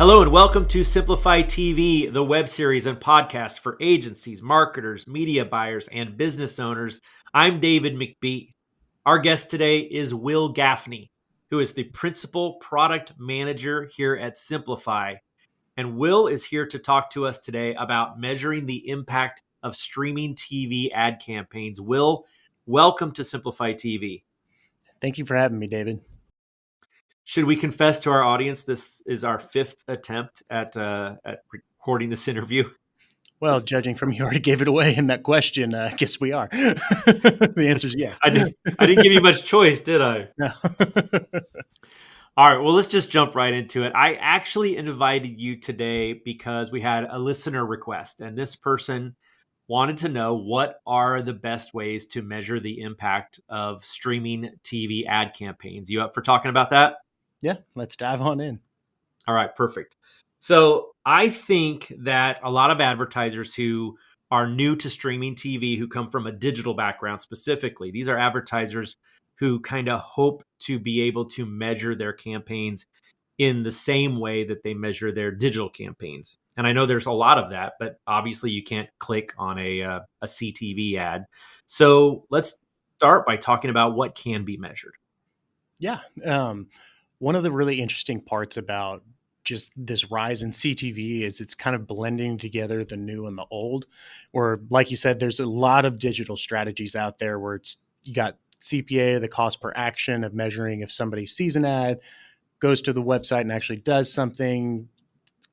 Hello and welcome to Simplify TV, the web series and podcast for agencies, marketers, media buyers, and business owners. I'm David McBee. Our guest today is Will Gaffney, who is the principal product manager here at Simplify. And Will is here to talk to us today about measuring the impact of streaming TV ad campaigns. Will, welcome to Simplify TV. Thank you for having me, David. Should we confess to our audience this is our fifth attempt at recording this interview? Well, judging from you already gave it away in that question, I guess we are. The answer is yes. I didn't give you much choice, did I? No. All right, well, let's just jump right into it. I actually invited you today because we had a listener request, and this person wanted to know what are the best ways to measure the impact of streaming TV ad campaigns. You up for talking about that? Yeah, let's dive on in. All right, perfect. So I think that a lot of advertisers who are new to streaming TV, who come from a digital background specifically, these are advertisers who kind of hope to be able to measure their campaigns in the same way that they measure their digital campaigns. And I know there's a lot of that, but obviously you can't click on a CTV ad. So let's start by talking about what can be measured. Yeah. One of the really interesting parts about just this rise in CTV is it's kind of blending together the new and the old. Or like you said, there's a lot of digital strategies out there where you got CPA, the cost per action of measuring if somebody sees an ad, goes to the website and actually does something,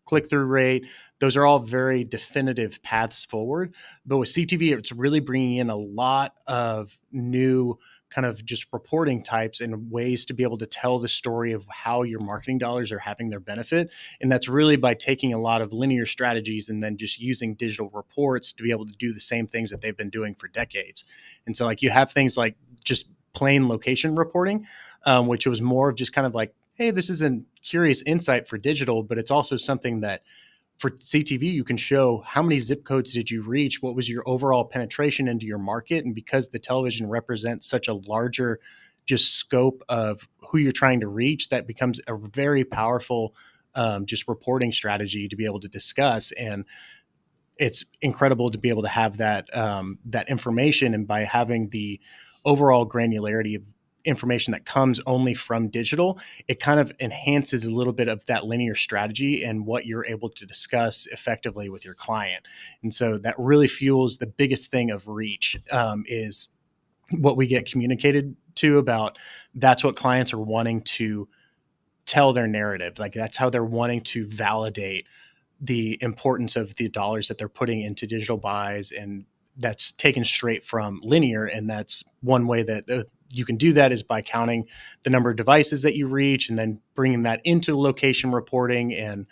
click-through rate. Those are all very definitive paths forward. But with CTV, it's really bringing in a lot of new kind of just reporting types and ways to be able to tell the story of how your marketing dollars are having their benefit. And that's really by taking a lot of linear strategies and then just using digital reports to be able to do the same things that they've been doing for decades. And so like you have things like just plain location reporting, which was more of just kind of like, hey, this is a curious insight for digital, but it's also something that for CTV, you can show how many zip codes did you reach? What was your overall penetration into your market? And because the television represents such a larger just scope of who you're trying to reach, that becomes a very powerful just reporting strategy to be able to discuss. And it's incredible to be able to have that that information. And by having the overall granularity of information that comes only from digital, it kind of enhances a little bit of that linear strategy and what you're able to discuss effectively with your client. And so that really fuels the biggest thing of reach, is what we get communicated to about. That's what clients are wanting to tell their narrative. Like that's how they're wanting to validate the importance of the dollars that they're putting into digital buys. And that's taken straight from linear. And that's one way that you can do that is by counting the number of devices that you reach and then bringing that into location reporting. And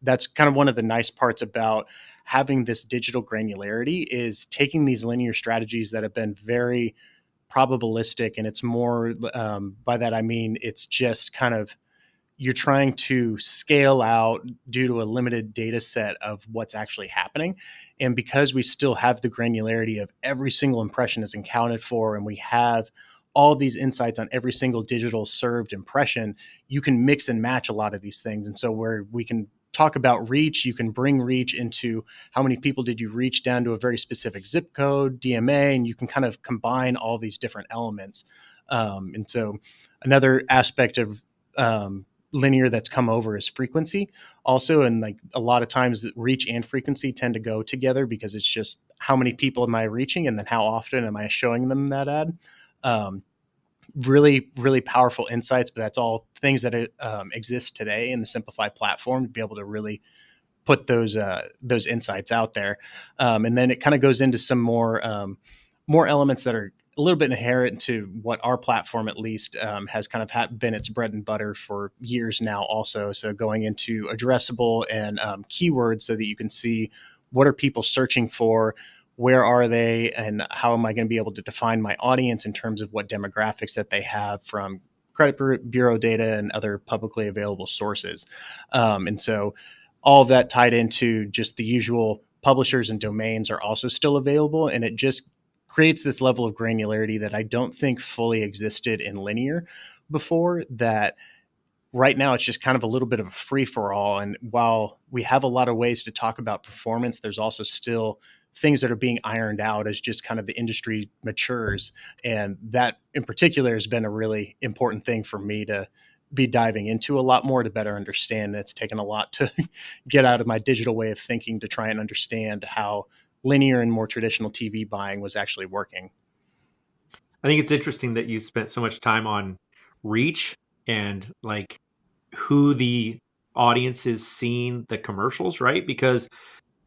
that's kind of one of the nice parts about having this digital granularity is taking these linear strategies that have been very probabilistic. And it's more, by that, I mean, it's just kind of, you're trying to scale out due to a limited data set of what's actually happening. And because we still have the granularity of every single impression is accounted for, and we have all these insights on every single digital served impression, you can mix and match a lot of these things. And so where we can talk about reach, you can bring reach into how many people did you reach down to a very specific zip code, DMA, and you can kind of combine all these different elements. And so another aspect of linear that's come over is frequency also. And like a lot of times reach and frequency tend to go together because it's just how many people am I reaching and then how often am I showing them that ad. Really, really powerful insights, but that's all things that exist today in the Simplify platform to be able to really put those insights out there. And then it kind of goes into some more elements that are a little bit inherent to what our platform at least has kind of been its bread and butter for years now also. So going into addressable and keywords so that you can see what are people searching for, where are they, and how am I going to be able to define my audience in terms of what demographics that they have from credit bureau data and other publicly available sources. And so all of that tied into just the usual publishers and domains are also still available. And it just creates this level of granularity that I don't think fully existed in linear before, that right now it's just kind of a little bit of a free for all. And while we have a lot of ways to talk about performance, there's also still things that are being ironed out as just kind of the industry matures. And that in particular has been a really important thing for me to be diving into a lot more to better understand. It's taken a lot to get out of my digital way of thinking to try and understand how linear and more traditional TV buying was actually working. I think it's interesting that you spent so much time on reach and like who the audience is seeing the commercials, right? Because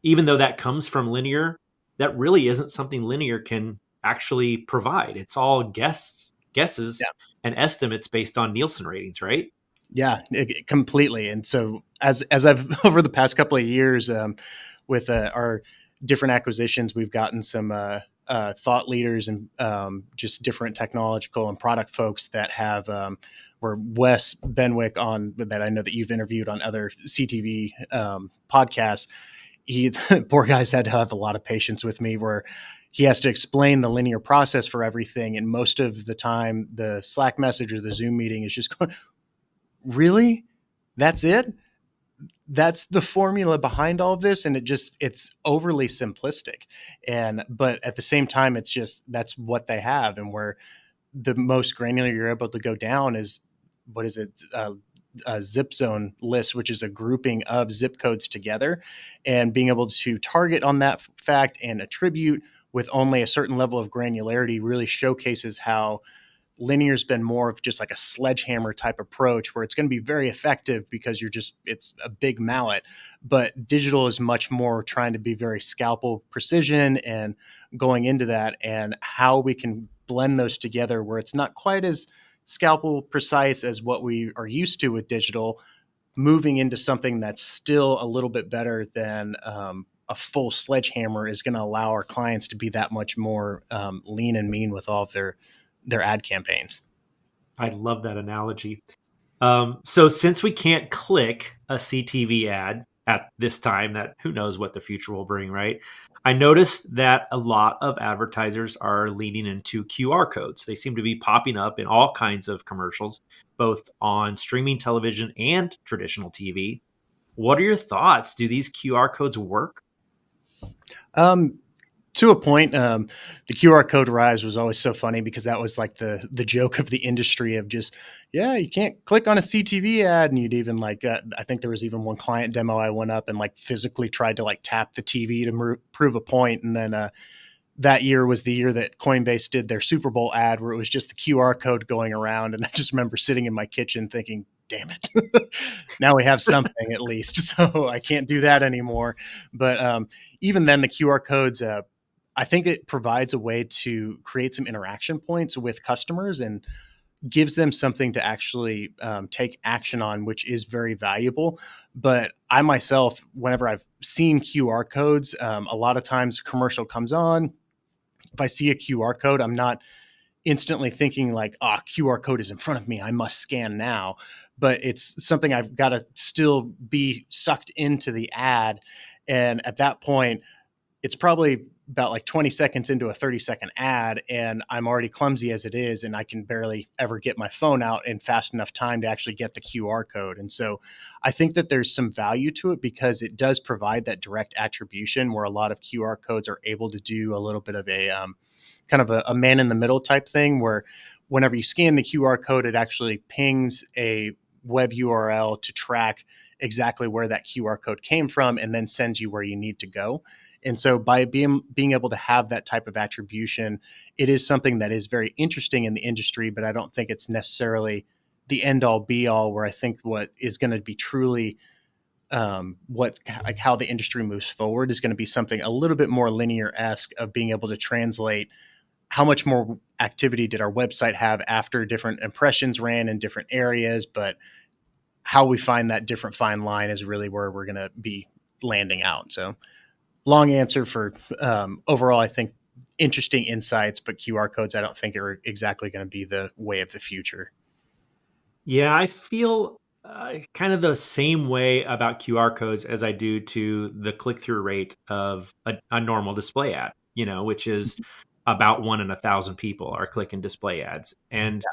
even though that comes from linear, that really isn't something linear can actually provide. It's all guesses and estimates based on Nielsen ratings, right? Yeah, completely. And so as I've over the past couple of years, with our different acquisitions, we've gotten some thought leaders and just different technological and product folks that have. Where Wes Benwick on that I know that you've interviewed on other CTV podcasts. He poor guy's had to have a lot of patience with me where he has to explain the linear process for everything, and most of the time the Slack message or the Zoom meeting is just going, really? That's it? That's the formula behind all of this, and it's overly simplistic. And but at the same time it's just that's what they have. And where the most granular you're able to go down is what is it, a zip zone list, which is a grouping of zip codes together, and being able to target on that fact and attribute with only a certain level of granularity really showcases how linear's been more of just like a sledgehammer type approach where it's going to be very effective because it's a big mallet. But digital is much more trying to be very scalpel precision and going into that, and how we can blend those together where it's not quite as scalpel precise as what we are used to with digital, moving into something that's still a little bit better than a full sledgehammer is going to allow our clients to be that much more lean and mean with all of their ad campaigns. I love that analogy. So since we can't click a CTV ad at this time, that who knows what the future will bring, right? I noticed that a lot of advertisers are leaning into QR codes. They seem to be popping up in all kinds of commercials, both on streaming television and traditional TV. What are your thoughts? Do these QR codes work? Um, to a point, the QR code rise was always so funny because that was like the joke of the industry of just, yeah, you can't click on a CTV ad, and you'd even like, I think there was even one client demo I went up and like physically tried to like tap the TV to prove a point, and then that year was the year that Coinbase did their Super Bowl ad where it was just the QR code going around, and I just remember sitting in my kitchen thinking, damn it, now we have something at least, so I can't do that anymore. But even then, the QR codes. I think it provides a way to create some interaction points with customers and gives them something to actually take action on, which is very valuable. But I myself, whenever I've seen QR codes, a lot of times a commercial comes on. If I see a QR code, I'm not instantly thinking like, QR code is in front of me, I must scan now. But it's something I've got to still be sucked into the ad. And at that point, it's probably about like 20 seconds into a 30-second ad, and I'm already clumsy as it is, and I can barely ever get my phone out in fast enough time to actually get the QR code. And so I think that there's some value to it because it does provide that direct attribution where a lot of QR codes are able to do a little bit of a kind of a man in the middle type thing where whenever you scan the QR code, it actually pings a web URL to track exactly where that QR code came from and then sends you where you need to go. And so by being able to have that type of attribution, it is something that is very interesting in the industry, but I don't think it's necessarily the end all be all, where I think what is going to be truly what like how the industry moves forward is going to be something a little bit more linear esque of being able to translate how much more activity did our website have after different impressions ran in different areas, but how we find that different fine line is really where we're going to be landing out. So long answer for overall, I think interesting insights, but QR codes, I don't think are exactly going to be the way of the future. Yeah, I feel kind of the same way about QR codes as I do to the click through rate of a normal display ad, which is about 1 in 1,000 people are clicking display ads. And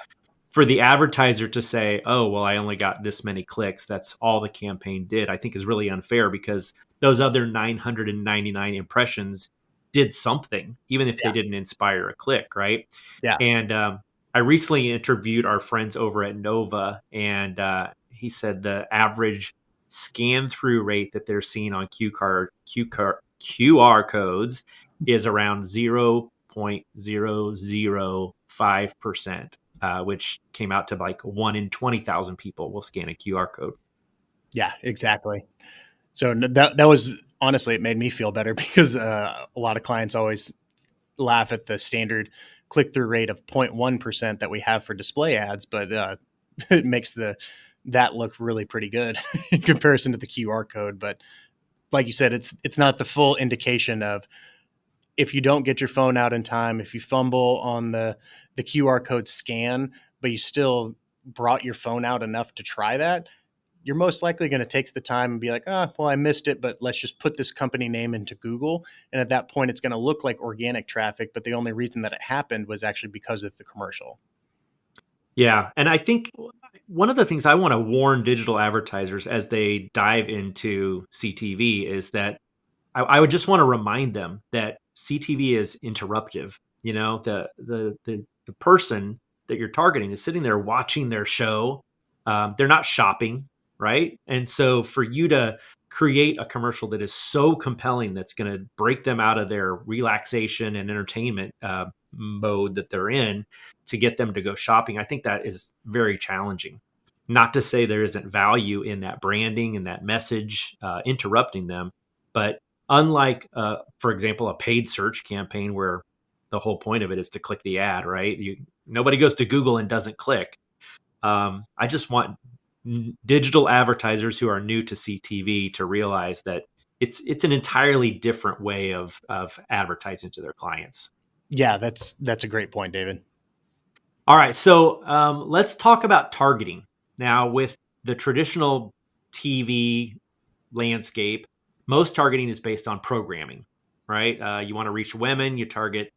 for the advertiser to say, oh, well, I only got this many clicks, that's all the campaign did, I think is really unfair, because those other 999 impressions did something, even if they Yeah. didn't inspire a click, right? Yeah. And I recently interviewed our friends over at Nova, and he said the average scan through rate that they're seeing on QR codes is around 0.005%, which came out to like 1 in 20,000 people will scan a QR code. Yeah, exactly. So that was honestly, it made me feel better because a lot of clients always laugh at the standard click through rate of 0.1% that we have for display ads, but it makes that look really pretty good in comparison to the QR code. But like you said, it's not the full indication of, if you don't get your phone out in time, if you fumble on the QR code scan, but you still brought your phone out enough to try that, you're most likely going to take the time and be like, oh, well, I missed it, but let's just put this company name into Google. And at that point, it's going to look like organic traffic, but the only reason that it happened was actually because of the commercial. Yeah. And I think one of the things I want to warn digital advertisers as they dive into CTV is that I would just want to remind them that CTV is interruptive. You know, the person that you're targeting is sitting there watching their show. They're not shopping, right? And so for you to create a commercial that is so compelling, that's going to break them out of their relaxation and entertainment mode that they're in, to get them to go shopping, I think that is very challenging. Not to say there isn't value in that branding and that message interrupting them, but unlike, for example, a paid search campaign where the whole point of it is to click the ad, right? Nobody goes to Google and doesn't click. I just want digital advertisers who are new to CTV to realize that it's an entirely different way of advertising to their clients. Yeah, that's a great point, David. All right, so let's talk about targeting now. With the traditional TV landscape, most targeting is based on programming, right? You want to reach women, you target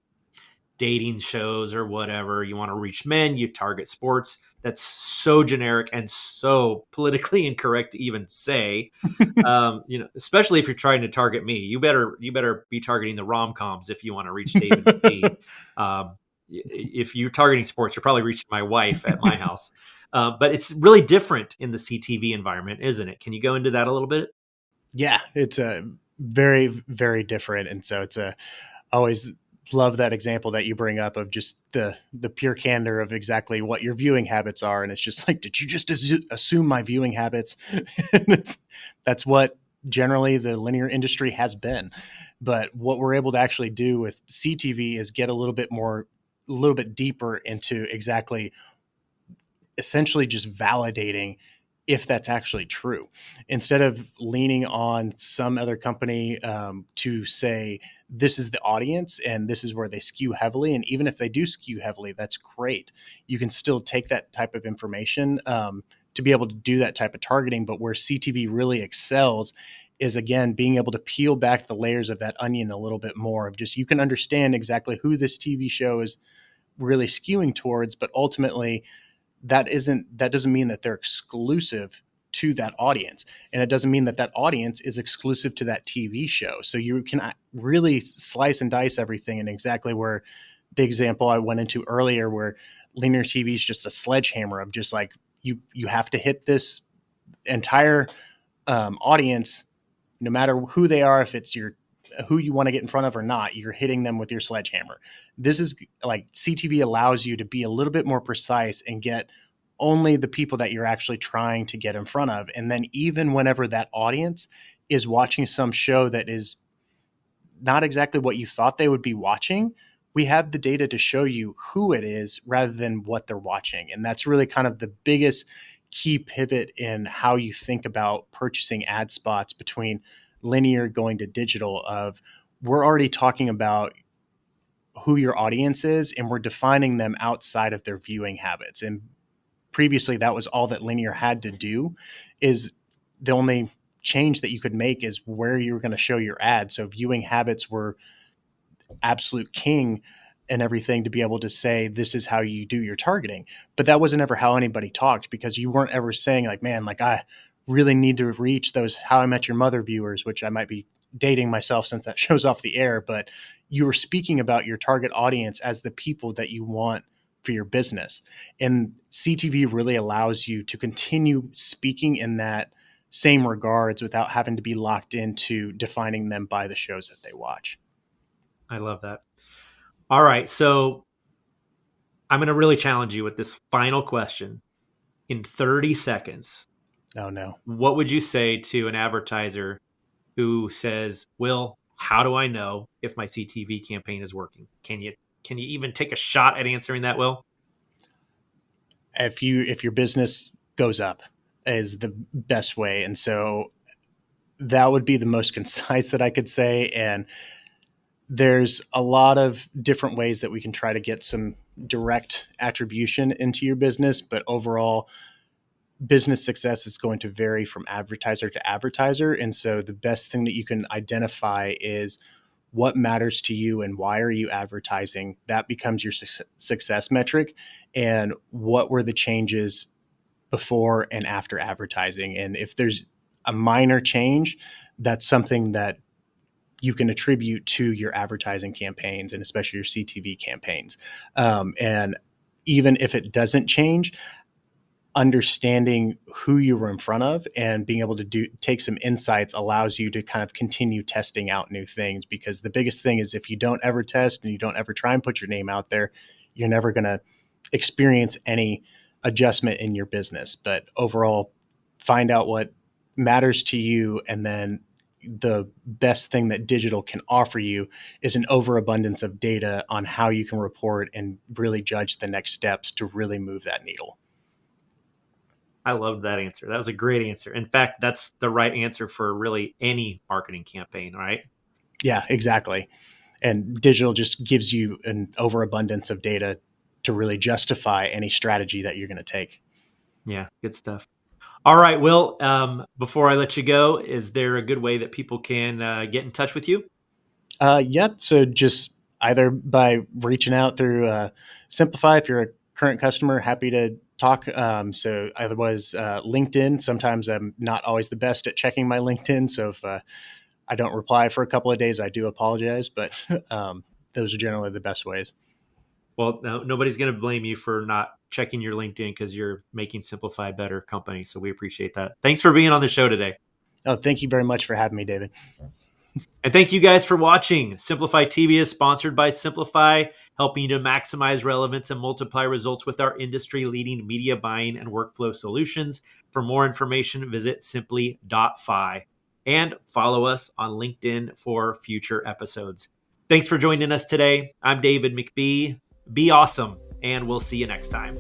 dating shows or whatever. You want to reach men, you target sports. That's so generic and so politically incorrect to even say. Especially if you're trying to target me, you better be targeting the rom coms if you want to reach David and me. If you're targeting sports, you're probably reaching my wife at my house. But it's really different in the CTV environment, isn't it? Can you go into that a little bit? Yeah, it's a very, very different. And so always love that example that you bring up of just the pure candor of exactly what your viewing habits are. And it's just like, did you just assume my viewing habits? And that's what generally the linear industry has been. But what we're able to actually do with CTV is get a little bit deeper into exactly, essentially just validating if that's actually true, instead of leaning on some other company to say this is the audience and this is where they skew heavily. And even if they do skew heavily, that's great. You can still take that type of information to be able to do that type of targeting. But where CTV really excels is, again, being able to peel back the layers of that onion a little bit more, of just, you can understand exactly who this TV show is really skewing towards, but ultimately that doesn't mean that they're exclusive to that audience, and it doesn't mean that that audience is exclusive to that TV show. So you can really slice and dice everything. And exactly where the example I went into earlier, where linear TV is just a sledgehammer of just like, you have to hit this entire audience, no matter who they are, if it's who you want to get in front of or not, you're hitting them with your sledgehammer. This is like, CTV allows you to be a little bit more precise and get only the people that you're actually trying to get in front of. And then even whenever that audience is watching some show that is not exactly what you thought they would be watching, we have the data to show you who it is rather than what they're watching. And that's really kind of the biggest key pivot in how you think about purchasing ad spots between linear going to digital. Of, we're already talking about who your audience is, and we're defining them outside of their viewing habits. And previously that was all that linear had to do. Is the only change that you could make is where you're going to show your ad. So viewing habits were absolute king and everything to be able to say this is how you do your targeting. But that wasn't ever how anybody talked, because you weren't ever saying like, man, like I really need to reach those How I Met Your Mother viewers, which I might be dating myself since that show's off the air, but you were speaking about your target audience as the people that you want for your business. And CTV really allows you to continue speaking in that same regards without having to be locked into defining them by the shows that they watch. I love that. All right. So I'm going to really challenge you with this final question in 30 seconds. Oh, no. What would you say to an advertiser who says, Will, how do I know if my CTV campaign is working? Can you even take a shot at answering that, Will? If your business goes up is the best way. And so that would be the most concise that I could say. And there's a lot of different ways that we can try to get some direct attribution into your business, but overall business success is going to vary from advertiser to advertiser. And so the best thing that you can identify is what matters to you and why are you advertising. That becomes your success metric. And what were the changes before and after advertising? And if there's a minor change, that's something that you can attribute to your advertising campaigns and especially your CTV campaigns. And even if it doesn't change, understanding who you were in front of and being able to take some insights allows you to kind of continue testing out new things. Because the biggest thing is if you don't ever test and you don't ever try and put your name out there, you're never going to experience any adjustment in your business. But overall, find out what matters to you, and then the best thing that digital can offer you is an overabundance of data on how you can report and really judge the next steps to really move that needle. I loved that answer. That was a great answer. In fact, that's the right answer for really any marketing campaign, right? Yeah, exactly. And digital just gives you an overabundance of data to really justify any strategy that you're going to take. Yeah, good stuff. All right, Will, before I let you go, is there a good way that people can get in touch with you? Yeah. So just either by reaching out through Simplify, if you're a current customer, happy to talk. So otherwise, LinkedIn. Sometimes I'm not always the best at checking my LinkedIn. So if I don't reply for a couple of days, I do apologize. But those are generally the best ways. Well, no, nobody's going to blame you for not checking your LinkedIn because you're making Simplify a better company. So we appreciate that. Thanks for being on the show today. Oh, thank you very much for having me, David. And thank you guys for watching. Simplify TV is sponsored by Simplify, helping you to maximize relevance and multiply results with our industry-leading media buying and workflow solutions. For more information, visit simply.fi and follow us on LinkedIn for future episodes. Thanks for joining us today. I'm David McBee. Be awesome, and we'll see you next time.